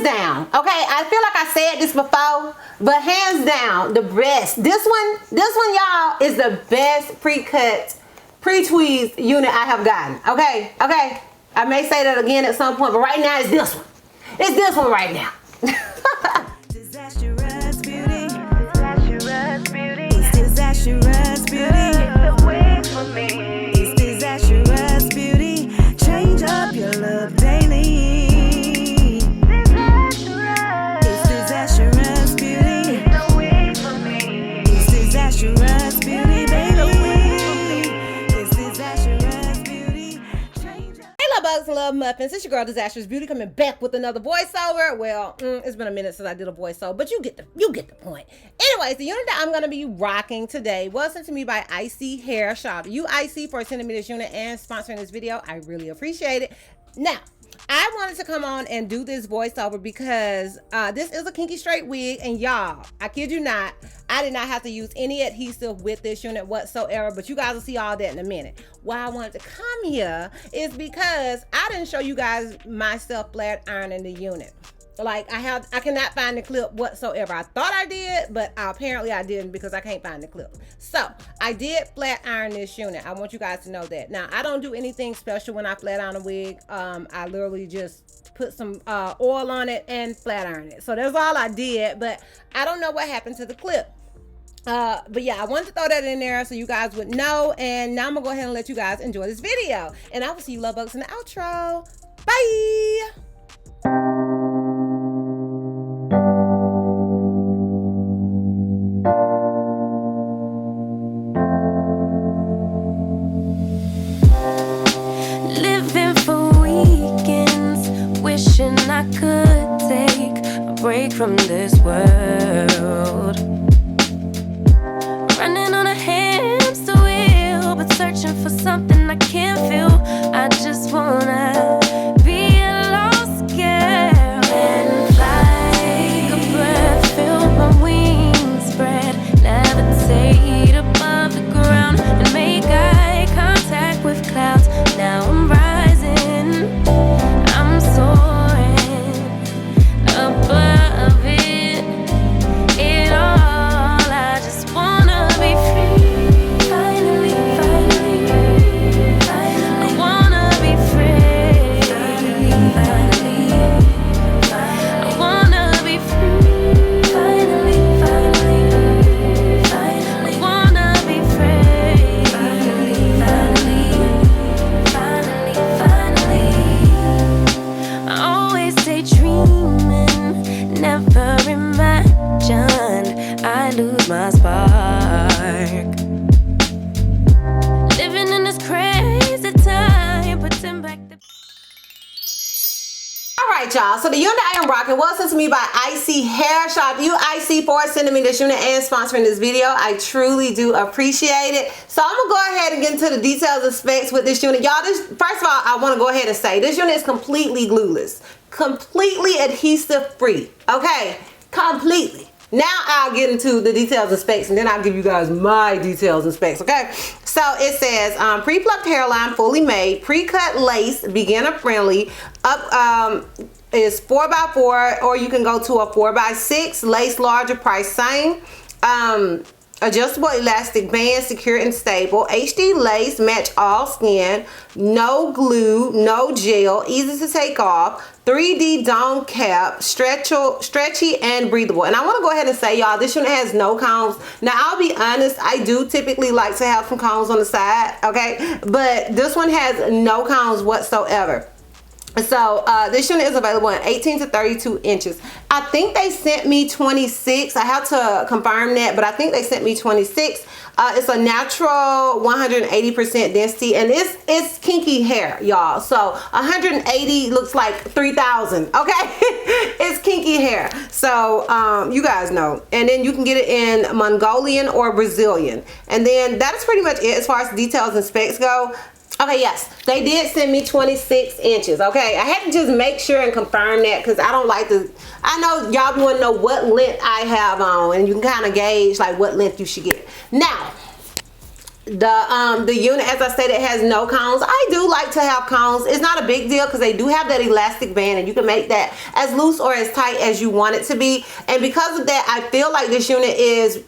down, okay, I feel like I said this before, but hands down, the best. This one, y'all, is the best pre-cut, pre-tweezed unit I have gotten. Okay, I may say that again at some point, but right now it's this one. It's this one right now. Disastrous beauty. It's disastrous beauty. The wig for me. It's disastrous beauty. Change up your look daily. It's disastrous beauty. The wig for me. It's disastrous beauty, baby. It's disastrous beauty. Change up. Hey, love bugs and love muffins. It's your girl Disastrous Beauty coming back with another voiceover. Well, it's been a minute since I did a voiceover, but you get the point. Anyways, the unit that I'm gonna be rocking today was sent to me by ISEE Hair Shop. You ISEE for sending me this unit and sponsoring this video. I really appreciate it. Now, I wanted to come on and do this voiceover because this is a kinky straight wig, and y'all, I kid you not, I did not have to use any adhesive with this unit whatsoever, but you guys will see all that in a minute. Why I wanted to come here is because I didn't show you guys myself flat ironing the unit. Like I cannot find the clip whatsoever. I thought I did, but apparently I didn't because I can't find the clip. So I did flat iron this unit. I want you guys to know that. Now, I don't do anything special when I flat iron a wig. I literally just put some oil on it and flat iron it. So that's all I did, but I don't know what happened to the clip. But yeah, I wanted to throw that in there so you guys would know. And now I'm gonna go ahead and let you guys enjoy this video. And I will see you love bugs in the outro. Bye. Living for weekends, wishing I could take a break from this world. Running on a hamster wheel, but searching for something I can't feel. I just wanna be a lost girl and fly. Take a breath, feel my wings spread, levitate above the ground and make eye contact with clouds. Now I'm rising, I'm soaring above it all. I just wanna be free. Finally, I wanna be free. Finally, I wanna be free. Finally, I wanna be free. Finally, I always daydreaming, never imagined I'd lose my spark. Living in this crazy time, putting back the All right, y'all. So the unit I am rocking was sent to me by ISEE Hair Shop. You ISEE for sending me this unit and sponsoring this video. I truly do appreciate it. So I'm gonna go ahead and get into the details and specs with this unit. Y'all, first of all, I want to go ahead and say this unit is completely glueless, completely adhesive free. Okay, completely. Now I'll get into the details and specs, and then I'll give you guys my details and specs, okay? So it says pre-plucked hairline, fully made, pre-cut lace, beginner friendly, is 4x4, or you can go to a 4x6, lace larger, price same. Adjustable elastic band, secure and stable. HD lace, match all skin. No glue, no gel, easy to take off. 3D dome cap, stretchy and breathable. And I want to go ahead and say, y'all, this unit has no combs. Now, I'll be honest, I do typically like to have some combs on the side, okay? But this one has no combs whatsoever. So this unit is available in 18 to 32 inches. I think they sent me 26. I have to confirm that, but I think they sent me 26. It's a natural 180% density, and it's kinky hair, y'all. So 180 looks like 3,000. Okay, it's kinky hair. So you guys know. And then you can get it in Mongolian or Brazilian. And then that is pretty much it as far as details and specs go. Okay, yes, they did send me 26 inches, okay? I had to just make sure and confirm that because I don't like to, I know y'all want to know what length I have on, and you can kind of gauge like what length you should get. Now, The unit, as I stated, has no cones. I do like to have cones. It's not a big deal because they do have that elastic band and you can make that as loose or as tight as you want it to be. And because of that, I feel like this unit is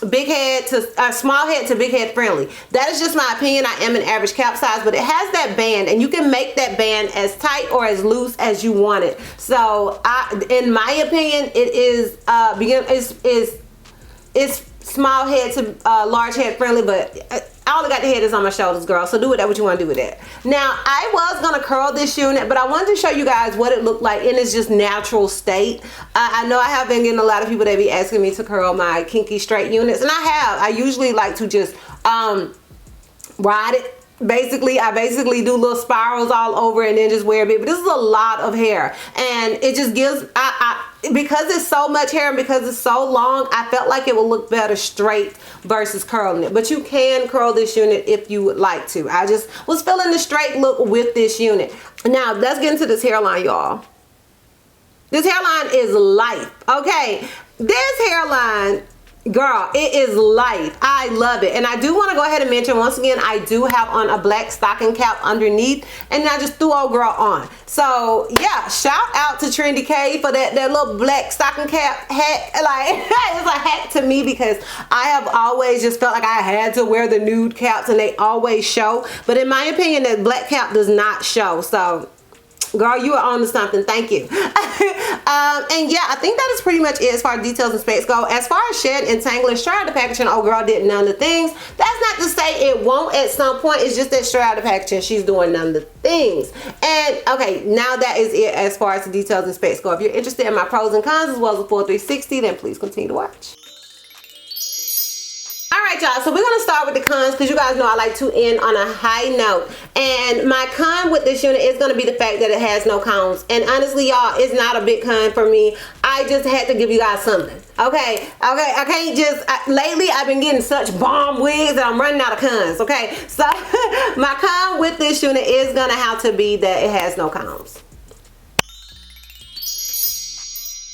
big head to small head to big head friendly. That is just my opinion. I am an average cap size, but it has that band and you can make that band as tight or as loose as you want it. So in my opinion, it is it's small head to large head friendly, but I only got the head that's on my shoulders, girl. So do with that what you want to do with that. Now, I was going to curl this unit, but I wanted to show you guys what it looked like in its just natural state. I know I have been getting a lot of people that be asking me to curl my kinky straight units, and I have. I usually like to just ride it. I basically do little spirals all over and then just wear a bit, but this is a lot of hair and it just gives because it's so much hair and because it's so long, I felt like it would look better straight versus curling it. But you can curl this unit if you would like to. I just was feeling the straight look with this unit. Now let's get into this hairline, y'all. This hairline is life. Okay, this hairline, girl, it is life. I love it. And I do want to go ahead and mention once again, I do have on a black stocking cap underneath and I just threw old girl on. So yeah, shout out to Trendy K for that little black stocking cap hat. Like it's a hat to me because I have always just felt like I had to wear the nude caps and they always show. But in my opinion, that black cap does not show. So girl, you are on to something. Thank you. And yeah, I think that is pretty much it as far as details and specs go. As far as shed and tangling, straight out of the packaging, oh girl did none of the things. That's not to say it won't at some point. It's just that straight out of the packaging, she's doing none of the things. And okay, now that is it as far as the details and specs go. If you're interested in my pros and cons as well as the full 360, then please continue to watch. Alright y'all, so we're going to start with the cons because you guys know I like to end on a high note. And my con with this unit is going to be the fact that it has no cones. And honestly y'all, it's not a big con for me. I just had to give you guys something. Okay, I can't just, lately I've been getting such bomb wigs that I'm running out of cons. Okay, so my con with this unit is going to have to be that it has no cones.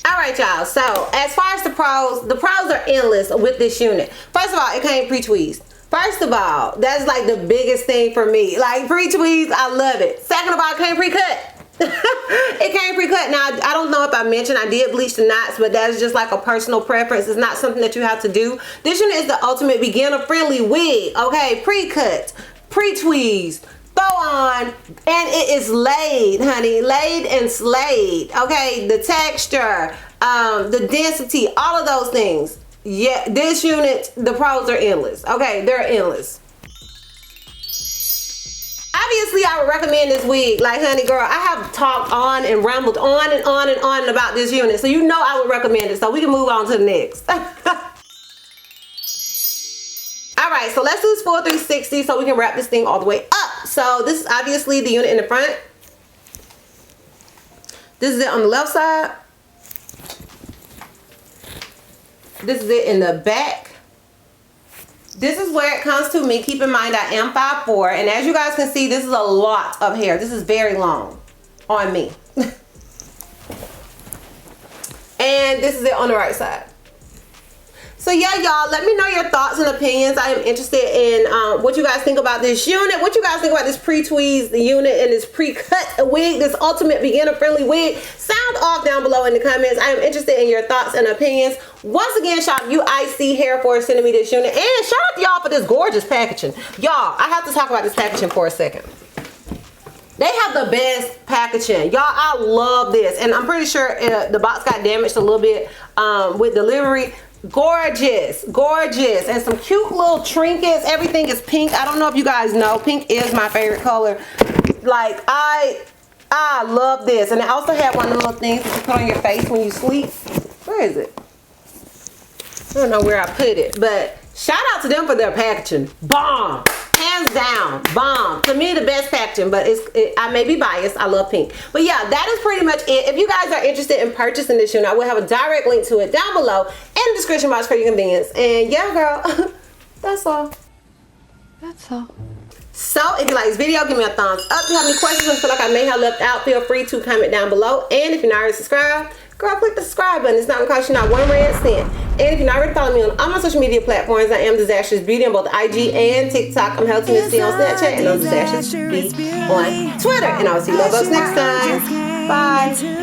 Alright y'all, so as far as the pros are endless with this unit. First of all, it came pre-tweezed. First of all, that's like the biggest thing for me. Like pre-tweezed, I love it. Second of all, it came pre-cut. It came pre-cut. Now, I don't know if I mentioned I did bleach the knots, but that's just like a personal preference. It's not something that you have to do. This unit is the ultimate beginner-friendly wig. Okay, pre-cut, pre-tweezed, throw on, and it is laid, honey, laid and slayed. Okay, the texture, the density, all of those things. Yeah, this unit, the pros are endless. Okay, they're endless. Obviously, I would recommend this wig. Like, honey, girl, I have talked on and rambled on and on and on about this unit, so you know I would recommend it. So we can move on to the next. Alright, so let's do this full 360 so we can wrap this thing all the way up. So this is obviously the unit in the front. This is it on the left side. This is it in the back. This is where it comes to me. Keep in mind I am 5'4", and as you guys can see, this is a lot of hair. This is very long on me. And this is it on the right side. So yeah, y'all, let me know your thoughts and opinions. I am interested in what you guys think about this unit. What you guys think about this pre-tweezed unit and this pre-cut wig, this ultimate beginner-friendly wig. Sound off down below in the comments. I am interested in your thoughts and opinions. Once again, shout out to ISEE Hair for sending me this unit. And shout out to y'all for this gorgeous packaging. Y'all, I have to talk about this packaging for a second. They have the best packaging. Y'all, I love this. And I'm pretty sure the box got damaged a little bit with delivery. Gorgeous, gorgeous, and some cute little trinkets. Everything is pink. I don't know if you guys know, pink is my favorite color. Like, I love this. And I also have one of the little things that you put on your face when you sleep. Where is it? I don't know where I put it, but shout out to them for their packaging. Bomb. Hands down, bomb. To me, the best packaging, but I may be biased. I love pink. But yeah, that is pretty much it. If you guys are interested in purchasing this unit, I will have a direct link to it down below in the description box for your convenience. And yeah, girl, that's all. That's all. So if you like this video, give me a thumbs up. If you have any questions or feel like I may have left out, feel free to comment down below. And if you're not already subscribed, girl, click the subscribe button. It's not gonna cost you not one red cent. And if you're not already following me on all my social media platforms, I am Disastrous Beauty on both IG and TikTok. I'm Healthy Miss C on Snapchat, and I'm Disastrous Beauty on Twitter. And I'll see you love us next time. Bye.